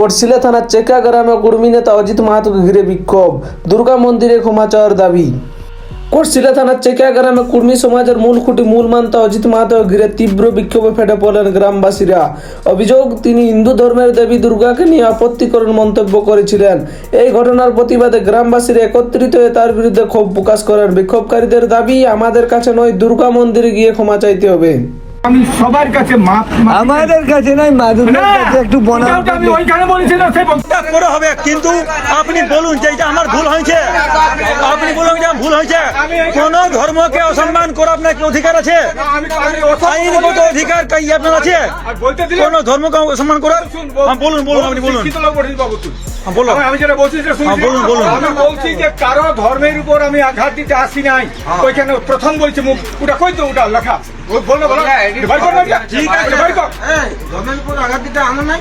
কোটশিলা থানার চেকা গ্রামে কুর্মী নেতা অজিত মাহাতোকে ঘিরে বিক্ষোভ, দুর্গা মন্দিরে ক্ষমা চাওয়ার দাবি। কোটশিলা থানার চেকা গ্রামে কুর্মী সমাজের মূল খুঁটি মূল মান্তা অজিত মাহাতোকে ঘিরে তীব্র বিক্ষোভে ফেটে পড়লেন গ্রামবাসীরা। অভিযোগ, তিনি হিন্দু ধর্মের দেবী দুর্গাকে নিয়ে আপত্তিকর মন্তব্য করেছিলেন। এই ঘটনার প্রতিবাদে গ্রামবাসীরা একত্রিত হয়ে তার বিরুদ্ধে ক্ষোভ প্রকাশ করেন। বিক্ষোভকারীদের দাবি, আমাদের কাছে নয়, দুর্গা মন্দিরে গিয়ে ক্ষমা চাইতে হবে। আমি সবার কাছে আমাদের কাছে নাই, মাদুরের কাছে একটু আমি ওইখানে বলেছি না, সেই করে হবে, কিন্তু আপনি বলুন যে এটা আমার ভুল হয়েছে, আপনি বলুন যে ভুল হয়েছে। কোন ধর্মকে অসম্মান করা আপনার কি অধিকার আছে? আইনগত অধিকার কি আপনার আছে কোন ধর্মকে অসম্মান করার? বলুন বলুন, আপনি বলুন। আমি যেটা বলছি আমি বলছি যে কারো ধর্মের উপর আমি আঘাত দিতে আসি নাই। ওইখানে প্রথম বলছি মুখ ওটা কই তো ওটা লেখা বললো বলো ঠিক আছে, ধর্মের উপর আঘাত দিতে আমার নাই।